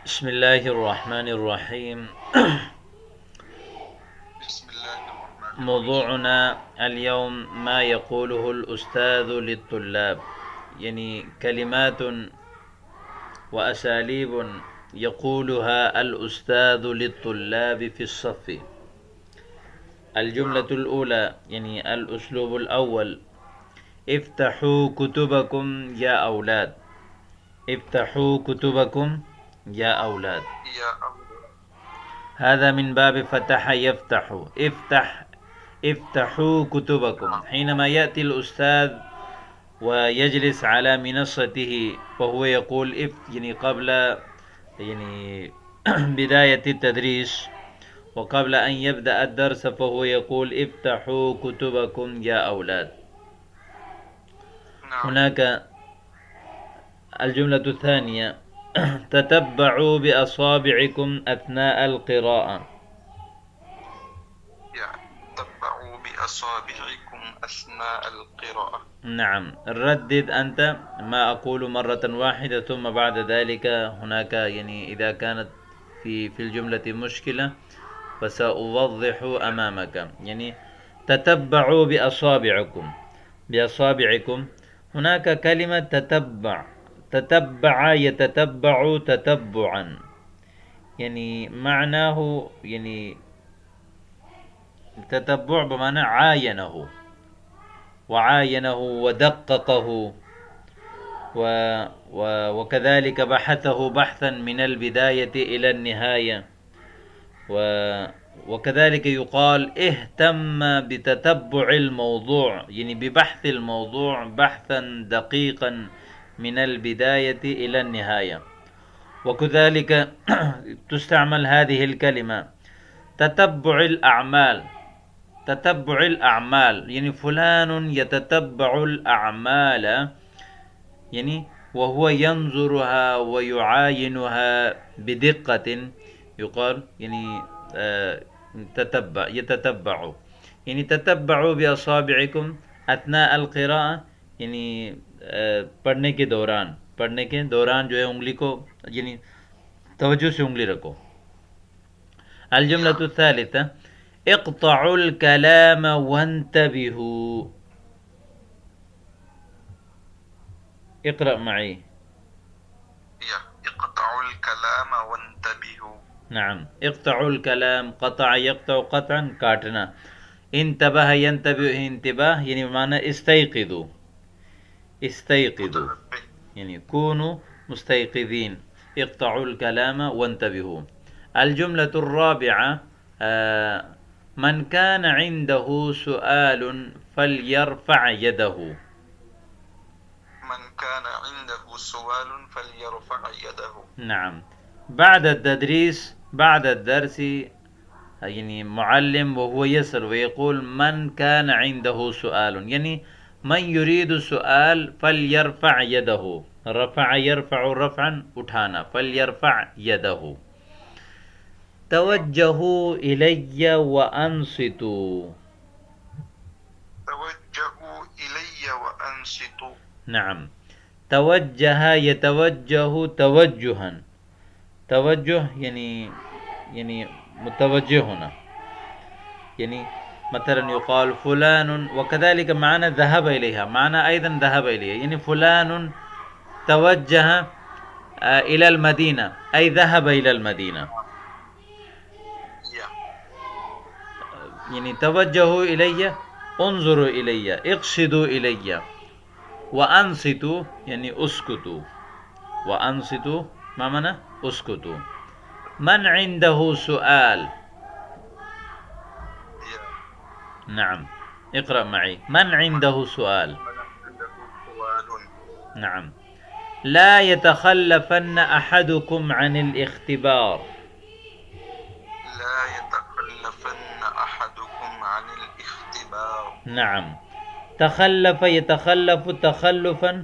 بسم الله الرحمن الرحيم. بسم الله الرحمن الرحيم. موضوعنا اليوم ما يقوله الأستاذ للطلاب، يعني كلمات وأساليب يقولها الأستاذ للطلاب في الصف. الجملة الأولى يعني الأسلوب الأول: افتحوا كتبكم يا أولاد. افتحوا كتبكم يا أولاد. يا أولاد. هذا من باب فتح يفتح. افتحوا كتبكم. حينما يأتي الأستاذ ويجلس على منصته وهو يقول يعني قبل يعني بداية التدريس وقبل أن يبدأ الدرس فهو يقول افتحوا كتبكم يا أولاد. نعم. هناك الجملة الثانية: تتبعوا بأصابعكم أثناء القراءة. تتبعوا بأصابعكم أثناء القراءة. نعم، ردد أنت ما أقول مرة واحدة ثم بعد ذلك هناك يعني إذا كانت في الجملة مشكلة فسأوضح أمامك. يعني تتبعوا بأصابعكم. هناك كلمة تتبع. تتبع يتتبع تتبعا، يعني معناه يعني تتبع بمعنى عاينه وعاينه ودققه وكذلك بحثه بحثا من البداية إلى النهاية. وكذلك يقال اهتم بتتبع الموضوع، يعني ببحث الموضوع بحثا دقيقا من البداية إلى النهاية. وكذلك تستعمل هذه الكلمة تتبع الأعمال. تتبع الأعمال يعني فلان يتتبع الأعمال، يعني وهو ينظرها ويعاينها بدقة. يقال يعني يتتبع، يعني تتبعوا بأصابعكم أثناء القراءة، يعني پڑھنے کے دوران جو ہے انگلی کو یعنی توجہ سے انگلی رکھو. الجملة الثالثة: اقطعوا الكلام وانتبهوا. اقرأ معي. اقطعوا الكلام وانتبهوا. نعم، اقطعوا الكلام. قطع يقطع قطعا کاٹنا. انتبه ينتبه انتباه يعني معنى استيقظوا. استيقظوا يعني كونوا مستيقظين. اقطعوا الكلام وانتبهوا. الجملة الرابعة: من كان عنده سؤال فليرفع يده. من كان عنده سؤال فليرفع يده. نعم، بعد التدريس بعد الدرس يعني معلم وهو يسأل ويقول من كان عنده سؤال، يعني من يريد سؤال فليرفع يده. رفع يرفع رفعا اٹھانا، فليرفع يده. توجهوا إلي وأنصتوا. توجهوا إلي وأنصتوا. نعم، توجه يتوجه توجها. توجه يعني متوجه هنا، يعني مثلا يقال فلان، وكذلك معنى ذهب إليها، معنى أيضا ذهب إليها، يعني فلان توجه إلى المدينة أي ذهب إلى المدينة. يعني توجهوا إلي انظروا إلي اقصدوا إلي. وأنصتوا يعني اسكتوا. وأنصتوا ما معنى اسكتوا. من عنده سؤال. نعم، اقرأ معي. من عنده سؤال. نعم. لا يتخلفن أحدكم عن الاختبار. لا يتخلفن أحدكم عن الاختبار. نعم، تخلف يتخلف تخلفا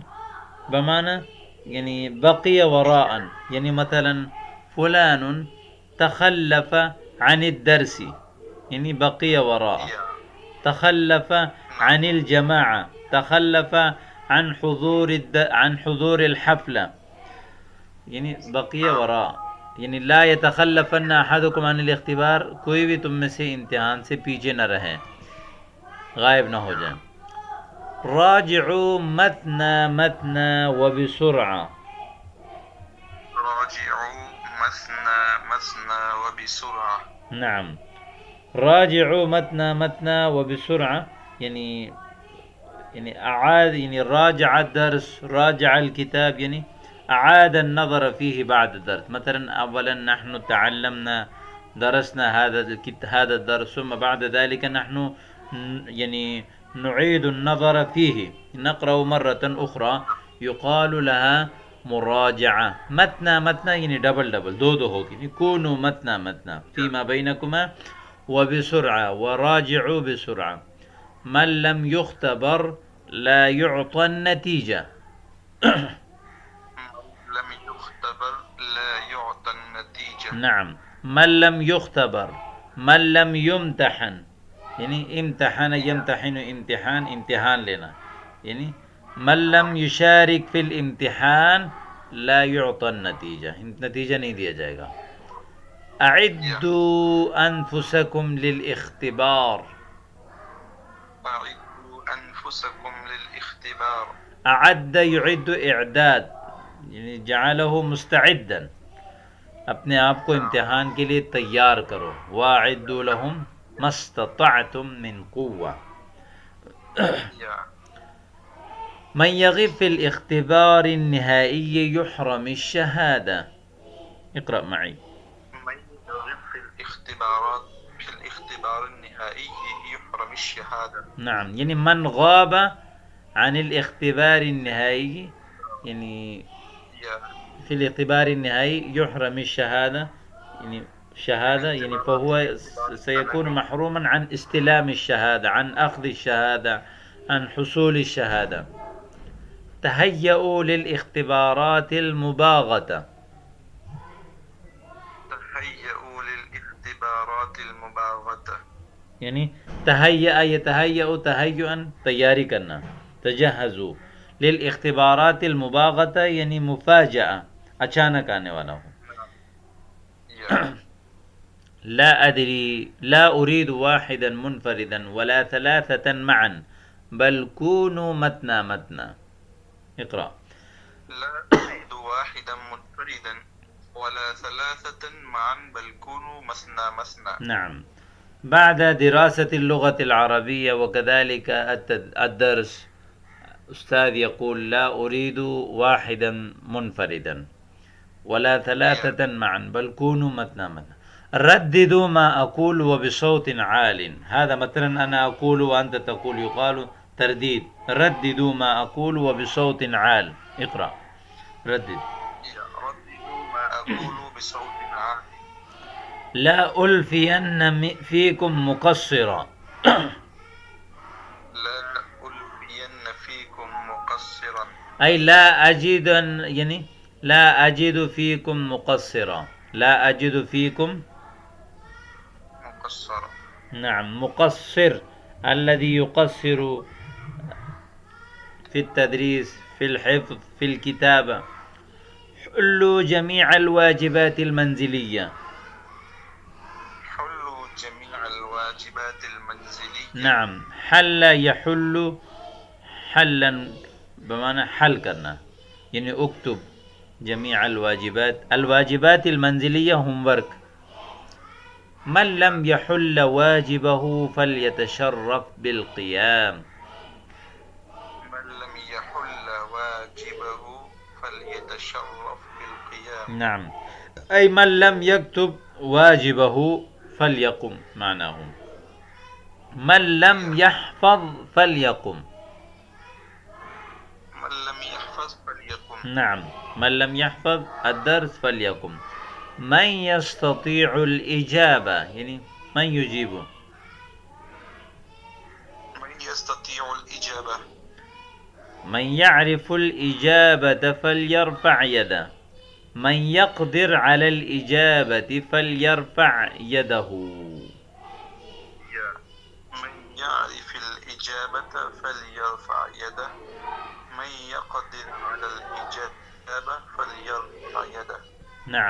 بمعنى يعني بقي وراء، يعني مثلا فلان تخلف عن الدرس يعني بقي وراء. تخلف عن الجماعة، تخلف عن حضور الحفلة، يعني بقي وراء. یعنی لا يتخلفن احدكم عن الاختبار، کوئی بھی تم میں سے امتحان سے پیچھے نہ رہیں، غائب نہ ہو جائیں. راجعوا مثنى مثنى وبسرعة. راجعوا مثنى مثنى وبسرعة. نعم. راجعوا مثنى مثنى وبسرعة يعني أعاد، يعني راجع الدرس، راجع الكتاب، يعني أعاد النظر فيه بعد الدرس. مثلا أولا نحن تعلمنا، درسنا هذا الدرس، ثم بعد ذلك نحن يعني نعيد النظر فيه، نقرأ مرة أخرى، يقال لها مراجعة. مثنى مثنى يعني دبل دبل، دو دو ہوگی، كونوا مثنى مثنى فيما بينكما، وبسرعة، وراجعوا بسرعة. من لم يختبر لا يعطى النتيجة. لم يختبر لا يعطى النتيجة. نعم. من لم يختبر، من لم يمتحن، يعني امتحن يمتحن امتحان، امتحان لینا، يعني من لم يشارك في الامتحان لا يعطى النتيجة، نتیجہ نہیں دیا جائے گا. اعدوا انفسكم للاختبار. أعدوا أنفسكم للاختبار. اعد يعد اعداد، یعنی جعله مستعدا، اپنے آپ کو امتحان کے لیے تیار کرو. واعدوا لهم ما استطعتم من قوة. من يغب في الاختبار النهائي يحرم الشهادة. اقرأ معي. من يغب في الاختبار النهائي يحرم الشهادة. نعم، يعني من غاب عن الاختبار النهائي، يعني في الاختبار النهائي يحرم الشهادة، يعني شهادة، يعني فهو سيكون محروما عن استلام الشهادة، عن أخذ الشهادة، عن حصول الشهادة. تهيئوا للاختبارات المباغتة. تهيئوا للاختبارات المباغتة. یعنی تہیّأ یتہیّأ تہیّئا، تیاری کرنا. تجہزوا للاختبارات المباغتة یعنی مفاجأة، اچانک آنے والا ہو. لا أدري، لا أريد واحدا منفردا ولا ثلاثة معا بل كونوا مثنى مثنى. اقرأ. لا أريد واحدا منفردا ولا ثلاثة معا بل كونوا مثنى مثنى. نعم. بعد دراسة اللغة العربية وكذلك الدرس، أستاذ يقول لا أريد واحدا منفردا ولا ثلاثة معا بل كونوا مثنى مثنى. رددوا ما أقول وبصوت عال. هذا مثلا أنا أقول وأنت تقول، يقال ترديد. رددوا ما أقول وبصوت عال. اقرأ. ردد. رددوا ما أقول بصوت عال. لا ألفين فيكم مقصرا. لا ألفين فيكم مقصرا. أي لا أجد، يعني لا أجد فيكم مقصرا، لا أجد فيكم مقصرا. نعم. مقصر الذي يقصر في التدريس، في الحفظ، في الكتابة. حلوا جميع الواجبات المنزلية. حلوا جميع الواجبات المنزلية. نعم. حل يحل، حلا بمعنى حل کرنا، یعنی اکتب جميع الواجبات. الواجبات المنزلية هم ورک. من لم يحل واجبه فليتشرف بالقيام. من لم يحل واجبه فليتشرف بالقيام. نعم. أي من لم يكتب واجبه فليقم، معناه من لم يحفظ فليقم. من لم يحفظ فليقم. نعم. من لم يحفظ الدرس فليقم. من يستطيع الإجابة، يعني من يجيبه. من يستطيع الإجابة. من يعرف الإجابة فليرفع يده. من يقدر على الإجابة فليرفع يده. من يعرف الإجابة فليرفع يده. من يقدر على الإجابة فليرفع يده. نعم.